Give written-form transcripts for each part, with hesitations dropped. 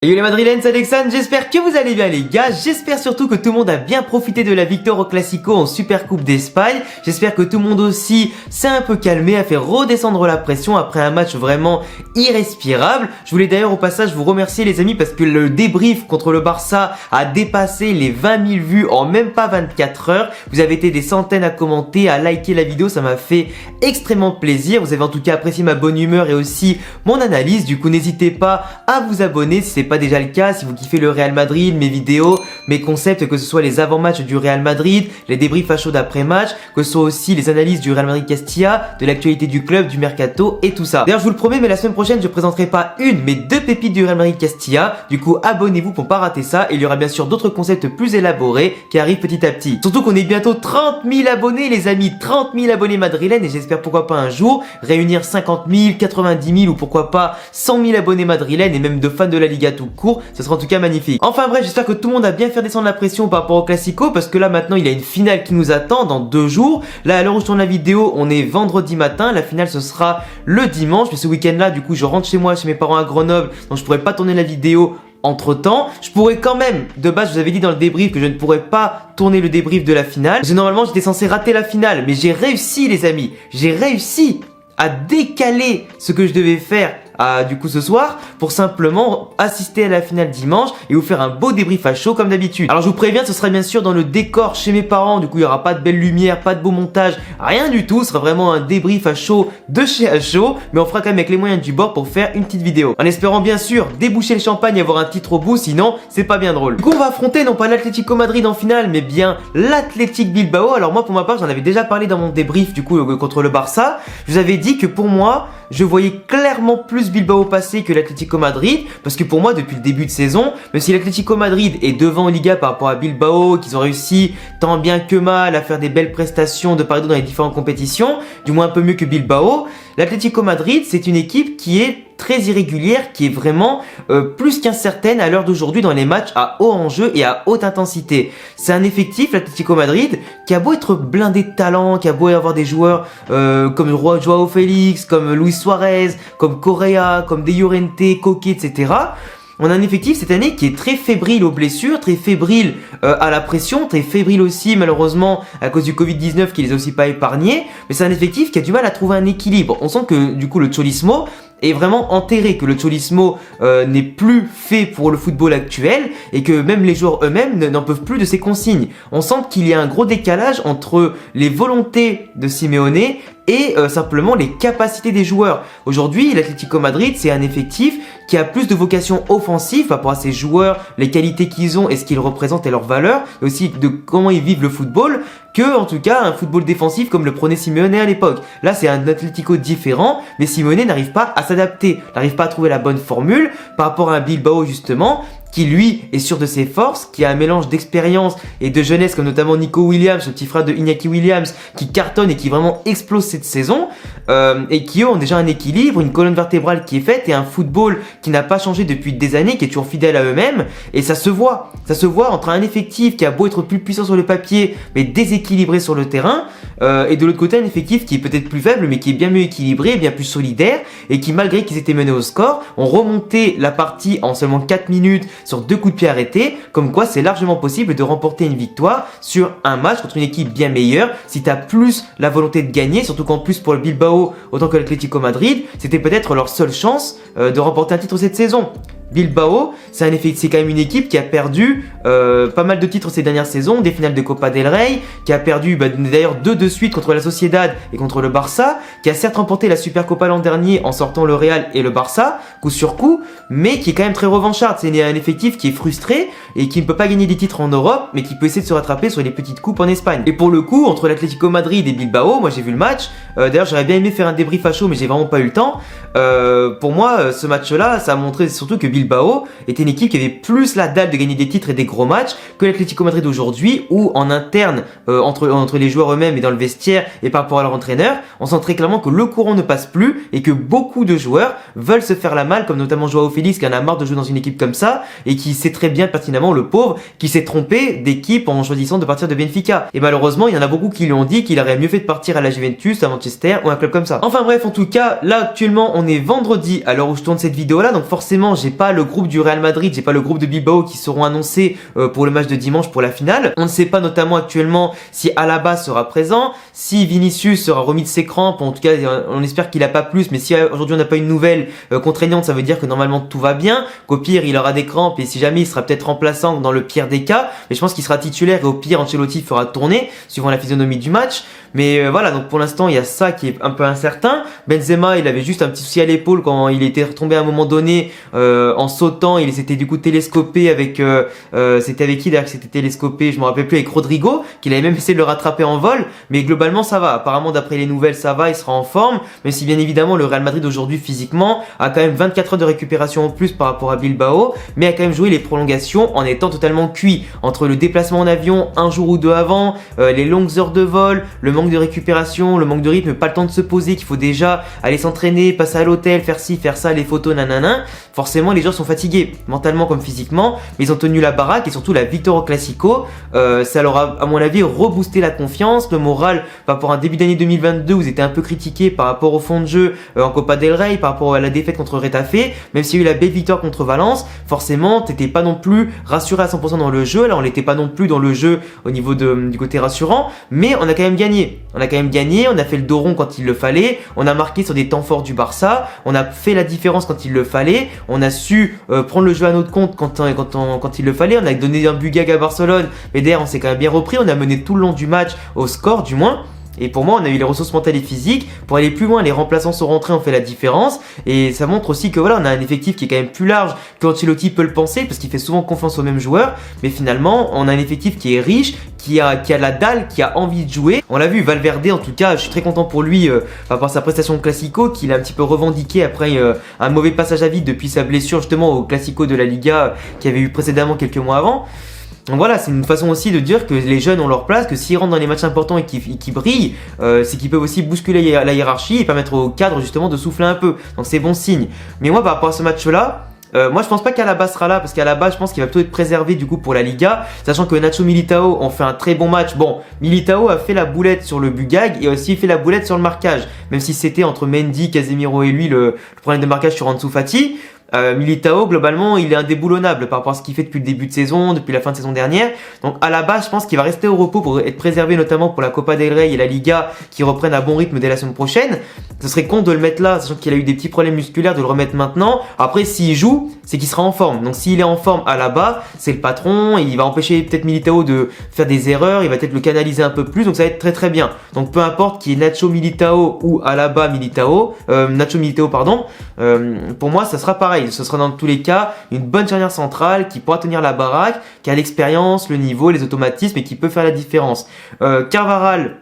Yo les Madrilènes, c'est Alexandre, j'espère que vous allez bien les gars, j'espère surtout que tout le monde a bien profité de la victoire au Classico en Supercoupe d'Espagne, j'espère que tout le monde aussi s'est un peu calmé, a fait redescendre la pression après un match vraiment irrespirable. Je voulais d'ailleurs au passage vous remercier les amis parce que le débrief contre le Barça a dépassé les 20 000 vues en même pas 24 heures, vous avez été des centaines à commenter, à liker la vidéo, ça m'a fait extrêmement plaisir, vous avez en tout cas apprécié ma bonne humeur et aussi mon analyse, du coup n'hésitez pas à vous abonner si c'est pas déjà le cas, si vous kiffez le Real Madrid, mes vidéos, mes concepts, que ce soit les avant-matchs du Real Madrid, les débriefs à chaud d'après-match, que ce soit aussi les analyses du Real Madrid Castilla, de l'actualité du club, du mercato et tout ça. D'ailleurs je vous le promets, mais la semaine prochaine je présenterai pas une mais deux pépites du Real Madrid Castilla, du coup abonnez-vous pour pas rater ça et il y aura bien sûr d'autres concepts plus élaborés qui arrivent petit à petit. Surtout qu'on est bientôt 30 000 abonnés les amis, 30 000 abonnés madrilènes et j'espère pourquoi pas un jour réunir 50 000, 90 000 ou pourquoi pas 100 000 abonnés madrilènes et même de fans de la Liga tout court. Ce sera en tout cas magnifique. Enfin bref, j'espère que tout le monde a bien fait descendre la pression par rapport au Classico parce que là maintenant il y a une finale qui nous attend dans 2 jours. Là à l'heure où je tourne la vidéo, on est vendredi matin, la finale ce sera le dimanche. Mais ce week-end là du coup je rentre chez moi, chez mes parents à Grenoble, donc je pourrais pas tourner la vidéo entre temps. Je pourrais quand même, de base je vous avais dit dans le débrief que je ne pourrais pas tourner le débrief de la finale. Parce que normalement j'étais censé rater la finale, mais j'ai réussi les amis, j'ai réussi à décaler ce que je devais faire du coup ce soir pour simplement assister à la finale dimanche et vous faire un beau débrief à chaud comme d'habitude. Alors je vous préviens, ce sera bien sûr dans le décor chez mes parents, du coup il n'y aura pas de belle lumière, pas de beau montage, rien du tout, ce sera vraiment un débrief à chaud de chez à chaud, mais on fera quand même avec les moyens du bord pour faire une petite vidéo. En espérant bien sûr déboucher le champagne et avoir un titre au bout, sinon c'est pas bien drôle. Du coup on va affronter non pas l'Atlético Madrid en finale, mais bien l'Athletic Bilbao. Alors moi pour ma part j'en avais déjà parlé dans mon débrief du coup contre le Barça, je vous avais dit que pour moi je voyais clairement plus Bilbao passer que l'Atlético Madrid parce que pour moi depuis le début de saison, même si l'Atlético Madrid est devant en Liga par rapport à Bilbao, qu'ils ont réussi tant bien que mal à faire des belles prestations de part et d'autre dans les différentes compétitions, du moins un peu mieux que Bilbao, l'Atlético Madrid c'est une équipe qui est très irrégulière, qui est vraiment plus qu'incertaine à l'heure d'aujourd'hui dans les matchs à haut enjeu et à haute intensité. C'est un effectif, l'Atlético Madrid, qui a beau être blindé de talent, qui a beau avoir des joueurs comme Joao Félix, comme Luis Suarez, comme Correa, comme De Llorente, Koke, etc. On a un effectif cette année qui est très fébrile aux blessures, très fébrile à la pression, très fébrile aussi malheureusement à cause du Covid-19 qui les a aussi pas épargnés. Mais c'est un effectif qui a du mal à trouver un équilibre. On sent que du coup le Cholismo est vraiment enterré, que le Cholismo n'est plus fait pour le football actuel et que même les joueurs eux-mêmes n'en peuvent plus de ses consignes. On sent qu'il y a un gros décalage entre les volontés de Simeone et simplement les capacités des joueurs. Aujourd'hui, l'Atlético Madrid, c'est un effectif qui a plus de vocation offensive par rapport à ses joueurs, les qualités qu'ils ont et ce qu'ils représentent et leurs valeurs, et aussi de comment ils vivent le football, que en tout cas un football défensif comme le prenait Simeone à l'époque. Là, c'est un Atlético différent, mais Simeone n'arrive pas à s'adapter, n'arrive pas à trouver la bonne formule par rapport à un Bilbao justement, qui lui est sûr de ses forces, qui a un mélange d'expérience et de jeunesse comme notamment Nico Williams, le petit frère de Iñaki Williams, qui cartonne et qui vraiment explose cette saison, et qui eux ont déjà un équilibre, une colonne vertébrale qui est faite et un football qui n'a pas changé depuis des années, qui est toujours fidèle à eux-mêmes, et ça se voit entre un effectif qui a beau être plus puissant sur le papier mais déséquilibré sur le terrain, et de l'autre côté un effectif qui est peut-être plus faible mais qui est bien mieux équilibré, bien plus solidaire, et qui malgré qu'ils étaient menés au score, ont remonté la partie en seulement 4 minutes sur 2 coups de pied arrêtés, comme quoi c'est largement possible de remporter une victoire sur un match contre une équipe bien meilleure si tu as plus la volonté de gagner, surtout qu'en plus pour le Bilbao autant que l'Atlético Madrid, c'était peut-être leur seule chance de remporter un titre cette saison. Bilbao, c'est quand même une équipe qui a perdu pas mal de titres ces dernières saisons, des finales de Copa del Rey, qui a perdu d'ailleurs 2 de suite contre la Sociedad et contre le Barça, qui a certes remporté la Supercopa l'an dernier en sortant le Real et le Barça, coup sur coup, mais qui est quand même très revancharde. C'est un effectif qui est frustré et qui ne peut pas gagner des titres en Europe, mais qui peut essayer de se rattraper sur les petites coupes en Espagne. Et pour le coup, entre l'Atlético Madrid et Bilbao, moi j'ai vu le match, d'ailleurs j'aurais bien aimé faire un débrief à chaud, mais j'ai vraiment pas eu le temps. Pour moi, ce match-là, ça a montré surtout que Bilbao était une équipe qui avait plus la dalle de gagner des titres et des gros matchs que l'Atlético Madrid aujourd'hui, où en interne, entre les joueurs eux-mêmes et dans le vestiaire et par rapport à leur entraîneur, on sent très clairement que le courant ne passe plus et que beaucoup de joueurs veulent se faire la malle, comme notamment Joao Félix qui en a marre de jouer dans une équipe comme ça et qui sait très bien pertinemment, le pauvre, qui s'est trompé d'équipe en choisissant de partir de Benfica. Et malheureusement, il y en a beaucoup qui lui ont dit qu'il aurait mieux fait de partir à la Juventus, à Manchester ou un club comme ça. Enfin bref, en tout cas, là actuellement on est vendredi à l'heure où je tourne cette vidéo là, donc forcément j'ai pas pas le groupe du Real Madrid, j'ai pas le groupe de Bilbao qui seront annoncés pour le match de dimanche pour la finale. On ne sait pas notamment actuellement si Alaba sera présent, si Vinicius sera remis de ses crampes, en tout cas on espère qu'il a pas plus, mais si aujourd'hui on n'a pas une nouvelle contraignante, ça veut dire que normalement tout va bien, qu'au pire il aura des crampes et si jamais il sera peut-être remplaçant dans le pire des cas, mais je pense qu'il sera titulaire et au pire Ancelotti fera tourner suivant la physionomie du match. Mais voilà, donc pour l'instant il y a ça qui est un peu incertain. Benzema il avait juste un petit souci à l'épaule quand il était retombé à un moment donné en sautant, il s'était du coup télescopé avec c'était avec qui d'ailleurs que c'était télescopé, je me rappelle plus, avec Rodrigo, qu'il avait même essayé de le rattraper en vol, mais globalement ça va, apparemment d'après les nouvelles ça va, il sera en forme, même si bien évidemment le Real Madrid aujourd'hui physiquement a quand même 24 heures de récupération en plus par rapport à Bilbao, mais a quand même joué les prolongations en étant totalement cuit entre le déplacement en avion un jour ou deux avant, les longues heures de vol, le manque de récupération, le manque de rythme, pas le temps de se poser, qu'il faut déjà aller s'entraîner, passer à l'hôtel, faire ci, faire ça, les photos, nanana. Forcément, les joueurs sont fatigués, mentalement comme physiquement, mais ils ont tenu la baraque et surtout la victoire au Classico, ça leur a, à mon avis, reboosté la confiance, le moral par rapport à un début d'année 2022 où ils étaient un peu critiqués par rapport au fond de jeu en Copa del Rey, par rapport à la défaite contre Retafe, même s'il y a eu la belle victoire contre Valence, forcément, t'étais pas non plus rassuré à 100% dans le jeu, là on l'était pas non plus dans le jeu au niveau du côté rassurant, mais on a quand même gagné. On a quand même gagné, on a fait le dos rond quand il le fallait, on a marqué sur des temps forts du Barça, on a fait la différence quand il le fallait, on a su prendre le jeu à notre compte quand il le fallait, on a donné un but gag à Barcelone, mais derrière on s'est quand même bien repris, on a mené tout le long du match au score du moins. Et pour moi, on a eu les ressources mentales et physiques pour aller plus loin. Les remplaçants sont rentrés, on fait la différence. Et ça montre aussi que voilà, on a un effectif qui est quand même plus large qu'Ancelotti peut le penser parce qu'il fait souvent confiance aux mêmes joueurs. Mais finalement, on a un effectif qui est riche, qui a la dalle, qui a envie de jouer. On l'a vu, Valverde, en tout cas, je suis très content pour lui par rapport à sa prestation de Classico, qu'il a un petit peu revendiqué après un mauvais passage à vide depuis sa blessure justement au Classico de la Liga qu'il avait eu précédemment quelques mois avant. Donc voilà, c'est une façon aussi de dire que les jeunes ont leur place, que s'ils rentrent dans les matchs importants et qu'ils brillent, c'est qu'ils peuvent aussi bousculer la hiérarchie et permettre au cadre justement de souffler un peu. Donc c'est bon signe. Mais moi par rapport à ce match-là, moi je pense pas qu'Alaba sera là parce qu'Alaba je pense qu'il va plutôt être préservé du coup pour la Liga, sachant que Nacho Militao ont fait un très bon match. Bon, Militao a fait la boulette sur le but gag et aussi fait la boulette sur le marquage, même si c'était entre Mendy, Casemiro et lui le problème de marquage sur Ansu Fati. Militao, globalement, il est indéboulonnable par rapport à ce qu'il fait depuis le début de saison, depuis la fin de saison dernière. Donc, à la base, je pense qu'il va rester au repos pour être préservé, notamment pour la Copa del Rey et la Liga qui reprennent à bon rythme dès la semaine prochaine. Ce serait con de le mettre là, sachant qu'il a eu des petits problèmes musculaires, de le remettre maintenant. Après, s'il joue, c'est qu'il sera en forme. Donc, s'il est en forme à la base, c'est le patron, il va empêcher peut-être Militao de faire des erreurs, il va peut-être le canaliser un peu plus, donc ça va être très très bien. Donc, peu importe qu'il y ait Nacho Militao ou Alaba Militao, Nacho Militao, pardon, pour moi, ça sera pareil. Ce sera dans tous les cas une bonne charnière centrale qui pourra tenir la baraque, qui a l'expérience, le niveau, les automatismes et qui peut faire la différence. Carvajal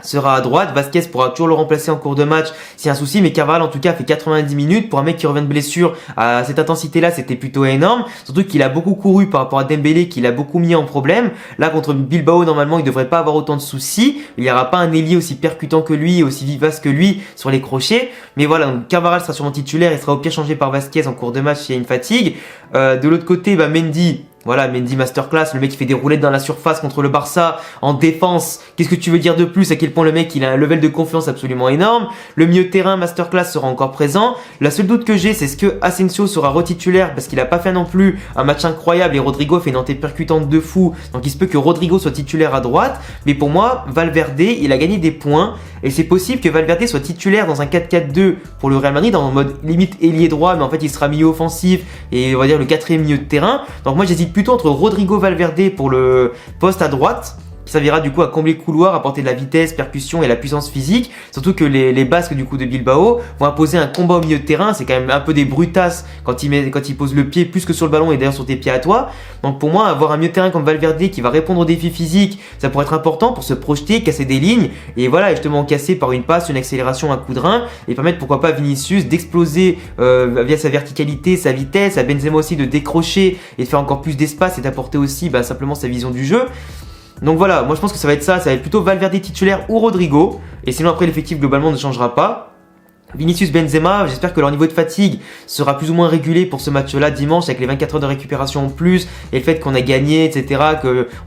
sera à droite, Vasquez pourra toujours le remplacer en cours de match s'il y a un souci, mais Carvajal en tout cas fait 90 minutes, pour un mec qui revient de blessure à cette intensité-là, c'était plutôt énorme, surtout qu'il a beaucoup couru par rapport à Dembélé, qu'il a beaucoup mis en problème. Là contre Bilbao, normalement il devrait pas avoir autant de soucis, il n'y aura pas un ailier aussi percutant que lui, aussi vivace que lui sur les crochets, mais voilà, donc Carvajal sera sûrement titulaire, il sera au pire changé par Vasquez en cours de match s'il y a une fatigue. De l'autre côté, Mendy, voilà, Mendy masterclass, le mec qui fait des roulettes dans la surface contre le Barça en défense. Qu'est-ce que tu veux dire de plus? À quel point le mec il a un level de confiance absolument énorme. Le milieu de terrain masterclass sera encore présent. La seule doute que j'ai, c'est ce que Asensio sera retitulaire parce qu'il a pas fait non plus un match incroyable et Rodrigo fait une entrée percutante de fou. Donc il se peut que Rodrigo soit titulaire à droite. Mais pour moi, Valverde, il a gagné des points et c'est possible que Valverde soit titulaire dans un 4-4-2 pour le Real Madrid en mode limite ailier droit, mais en fait il sera milieu offensif et on va dire le quatrième milieu de terrain. Donc moi j'hésite plutôt entre Rodrigo Valverde pour le poste à droite, qui servira du coup à combler le couloir, apporter de la vitesse, percussion et la puissance physique. Surtout que les Basques du coup de Bilbao vont imposer un combat au milieu de terrain. C'est quand même un peu des brutasses quand il pose le pied plus que sur le ballon et d'ailleurs sur tes pieds à toi. Donc pour moi, avoir un milieu de terrain comme Valverde qui va répondre aux défis physiques, ça pourrait être important pour se projeter, casser des lignes et voilà, justement casser par une passe, une accélération, un coup de rein et permettre pourquoi pas à Vinicius d'exploser via sa verticalité, sa vitesse, à Benzema aussi de décrocher et de faire encore plus d'espace et d'apporter aussi simplement sa vision du jeu. Donc voilà, moi je pense que ça va être plutôt Valverde titulaire ou Rodrigo. Et sinon après l'effectif globalement ne changera pas. Vinicius Benzema, j'espère que leur niveau de fatigue sera plus ou moins régulé pour ce match-là dimanche avec les 24 heures de récupération en plus et le fait qu'on a gagné, etc.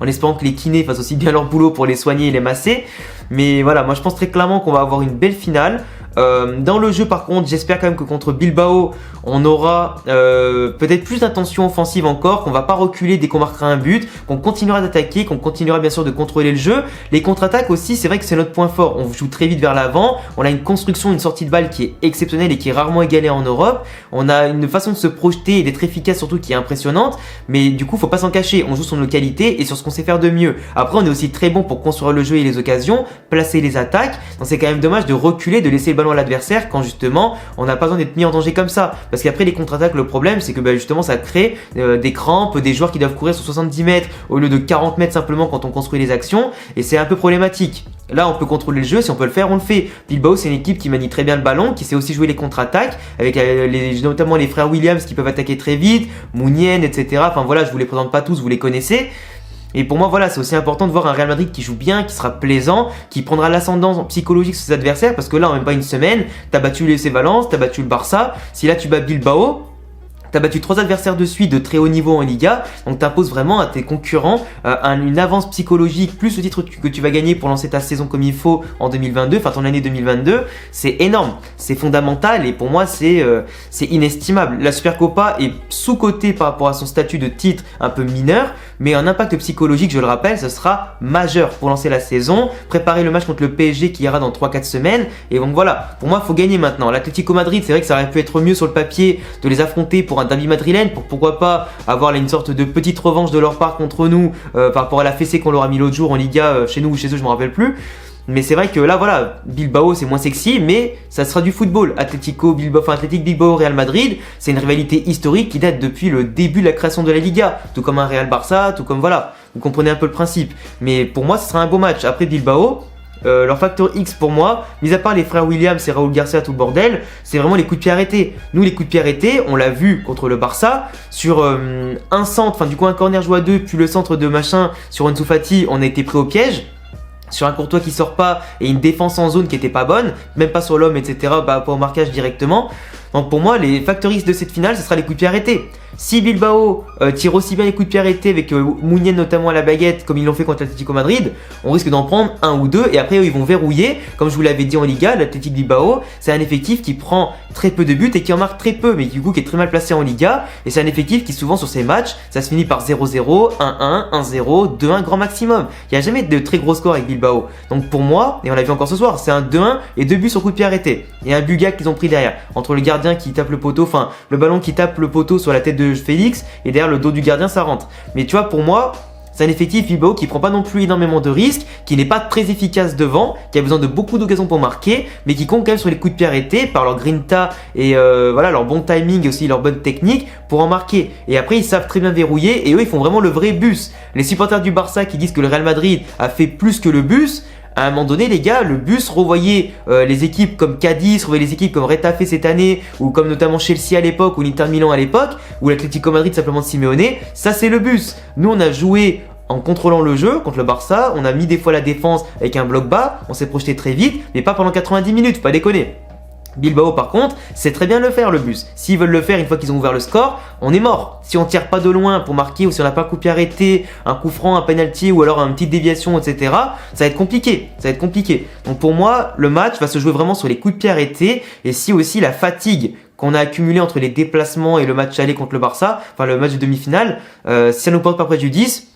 En espérant que les kinés fassent aussi bien leur boulot pour les soigner et les masser. Mais voilà, moi je pense très clairement qu'on va avoir une belle finale. Dans le jeu par contre, j'espère quand même que contre Bilbao, on aura peut-être plus d'intention offensive encore, qu'on va pas reculer dès qu'on marquera un but, qu'on continuera d'attaquer, qu'on continuera bien sûr de contrôler le jeu. Les contre-attaques aussi, c'est vrai que c'est notre point fort. On joue très vite vers l'avant, on a une construction, une sortie de balle qui est exceptionnelle et qui est rarement égalée en Europe. On a une façon de se projeter et d'être efficace surtout qui est impressionnante, mais du coup faut pas s'en cacher, on joue sur nos qualités et sur ce qu'on sait faire de mieux. Après on est aussi très bon pour construire le jeu et les occasions, placer les attaques, donc c'est quand même dommage de reculer, de laisser le ballon à l'adversaire quand justement on n'a pas besoin d'être mis en danger comme ça. Parce qu'après les contre-attaques, le problème c'est que justement ça crée des crampes, des joueurs qui doivent courir sur 70 mètres au lieu de 40 mètres simplement quand on construit les actions, et c'est un peu problématique. Là, on peut contrôler le jeu, si on peut le faire, on le fait. Bilbao, c'est une équipe qui manie très bien le ballon, qui sait aussi jouer les contre-attaques, avec notamment les frères Williams qui peuvent attaquer très vite, Mounien, etc. Enfin voilà, je vous les présente pas tous, vous les connaissez. Et pour moi, voilà, c'est aussi important de voir un Real Madrid qui joue bien, qui sera plaisant, qui prendra l'ascendant psychologique sur ses adversaires, parce que là, en même pas une semaine, t'as battu l'FC Valence, t'as battu le Barça. Si là, tu bats Bilbao, t'as battu 3 adversaires de suite de très haut niveau en Liga, donc t'imposes vraiment à tes concurrents une avance psychologique, plus le titre que tu vas gagner pour lancer ta saison comme il faut en 2022, enfin ton année 2022, c'est énorme, c'est fondamental et pour moi c'est inestimable. La Supercopa est sous-cotée par rapport à son statut de titre un peu mineur, mais un impact psychologique, je le rappelle, ce sera majeur pour lancer la saison, préparer le match contre le PSG qui ira dans 3-4 semaines, et donc voilà, pour moi il faut gagner maintenant. L'Atlético Madrid, c'est vrai que ça aurait pu être mieux sur le papier de les affronter pour un derby madrilène, pour pourquoi pas avoir là, une sorte de petite revanche de leur part contre nous par rapport à la fessée qu'on leur a mis l'autre jour en Liga chez nous ou chez eux, je me rappelle plus. Mais c'est vrai que là voilà, Bilbao c'est moins sexy, mais ça sera du football. Athletic Bilbao Real Madrid, c'est une rivalité historique qui date depuis le début de la création de la Liga, tout comme un Real Barça, tout comme voilà, vous comprenez un peu le principe. Mais pour moi ce sera un beau match. Après Bilbao, leur facteur X pour moi, mis à part les frères Williams et Raúl Garcia, tout le bordel, c'est vraiment les coups de pied arrêtés. Nous, les coups de pied arrêtés, on l'a vu contre le Barça, sur un centre, enfin du coup un corner joué à 2, puis le centre de machin sur Ansu Fati, on a été pris au piège. Sur un Courtois qui sort pas et une défense en zone qui était pas bonne, même pas sur l'homme, etc., pas au marquage directement. Donc pour moi, les facteurs X de cette finale, ce sera les coups de pied arrêtés. Si Bilbao tire aussi bien les coups de pied arrêtés avec Mounien notamment à la baguette comme ils l'ont fait contre l'Atlético Madrid, on risque d'en prendre un ou deux et après eux, ils vont verrouiller. Comme je vous l'avais dit en Liga, l'Athletic Bilbao, c'est un effectif qui prend très peu de buts et qui en marque très peu, mais du coup qui est très mal placé en Liga. Et c'est un effectif qui souvent sur ses matchs, ça se finit par 0-0, 1-1, 1-0, 2-1 grand maximum. Il n'y a jamais de très gros scores avec Bilbao. Donc pour moi, et on l'a vu encore ce soir, c'est un 2-1 et 2 buts sur coup de pied arrêté. Et un Buga qu'ils ont pris derrière. Entre le gardien qui tape le poteau, enfin le ballon qui tape le poteau sur la tête de Félix et derrière le dos du gardien ça rentre. Mais tu vois, pour moi, c'est un effectif Bilbao qui prend pas non plus énormément de risques, qui n'est pas très efficace devant, qui a besoin de beaucoup d'occasions pour marquer, mais qui compte quand même sur les coups de pied arrêtés par leur grinta et voilà, leur bon timing et aussi leur bonne technique pour en marquer. Et après ils savent très bien verrouiller et eux ils font vraiment le vrai bus. Les supporters du Barça qui disent que le Real Madrid a fait plus que le bus, à un moment donné, les gars, le bus, revoyez les équipes comme Cadiz, revoyez les équipes comme Retafe cette année, ou comme notamment Chelsea à l'époque, ou l'Inter Milan à l'époque, ou l'Atlético Madrid simplement de Simeone, ça c'est le bus. Nous, on a joué en contrôlant le jeu contre le Barça, on a mis des fois la défense avec un bloc bas, on s'est projeté très vite, mais pas pendant 90 minutes, faut pas déconner. Bilbao par contre, c'est très bien le faire le bus. S'ils veulent le faire une fois qu'ils ont ouvert le score, on est mort. Si on tire pas de loin pour marquer ou si on n'a pas un coup de pied arrêté, un coup franc, un penalty ou alors une petite déviation, etc., ça va être compliqué. Ça va être compliqué. Donc pour moi, le match va se jouer vraiment sur les coups de pied arrêtés et si aussi la fatigue qu'on a accumulée entre les déplacements et le match aller contre le Barça, enfin le match de demi-finale, si ça nous porte pas préjudice,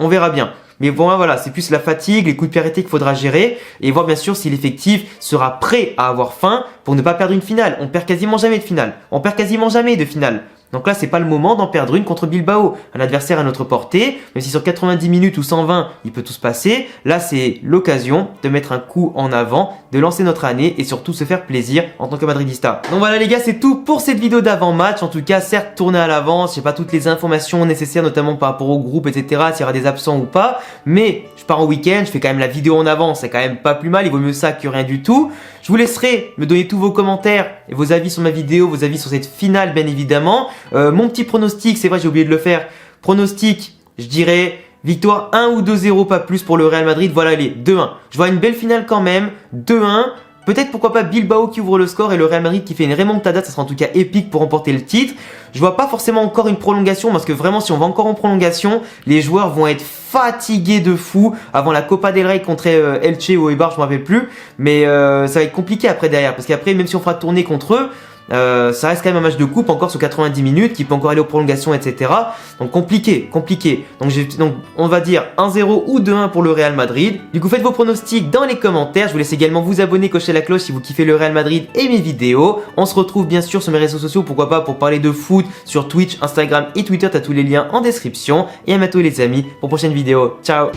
on verra bien. Mais pour moi, voilà, c'est plus la fatigue, les coups de pied arrêtés qu'il faudra gérer et voir bien sûr si l'effectif sera prêt à avoir faim pour ne pas perdre une finale. On perd quasiment jamais de finale. On perd quasiment jamais de finale. Donc là, c'est pas le moment d'en perdre une contre Bilbao. Un adversaire à notre portée, même si sur 90 minutes ou 120, il peut tout se passer. Là, c'est l'occasion de mettre un coup en avant, de lancer notre année et surtout se faire plaisir en tant que madridista. Donc voilà les gars, c'est tout pour cette vidéo d'avant-match. En tout cas, certes, tournée à l'avance, j'ai pas toutes les informations nécessaires, notamment par rapport au groupe, etc., s'il y aura des absents ou pas. Mais je pars en week-end, je fais quand même la vidéo en avance, c'est quand même pas plus mal, il vaut mieux ça que rien du tout. Je vous laisserai me donner tous vos commentaires et vos avis sur ma vidéo, vos avis sur cette finale bien évidemment. Mon petit pronostic, c'est vrai j'ai oublié de le faire. Pronostic, je dirais victoire 1 ou 2-0 pas plus pour le Real Madrid. Voilà les 2-1. Je vois une belle finale quand même. 2-1. Peut-être pourquoi pas Bilbao qui ouvre le score et le Real Madrid qui fait une remontada, ça sera en tout cas épique pour remporter le titre. Je vois pas forcément encore une prolongation parce que vraiment si on va encore en prolongation, les joueurs vont être fatigués de fou avant la Copa del Rey contre Elche ou Eibar, je me rappelle plus. Mais ça va être compliqué après derrière parce qu'après même si on fera tourner contre eux, ça reste quand même un match de coupe encore sur 90 minutes qui peut encore aller aux prolongations, etc. Donc compliqué. Donc on va dire 1-0 ou 2-1 pour le Real Madrid. Du coup faites vos pronostics dans les commentaires. Je vous laisse également vous abonner, cocher la cloche si vous kiffez le Real Madrid et mes vidéos. On se retrouve bien sûr sur mes réseaux sociaux, pourquoi pas pour parler de foot sur Twitch, Instagram et Twitter. T'as tous les liens en description. Et à bientôt les amis pour prochaine vidéo. Ciao.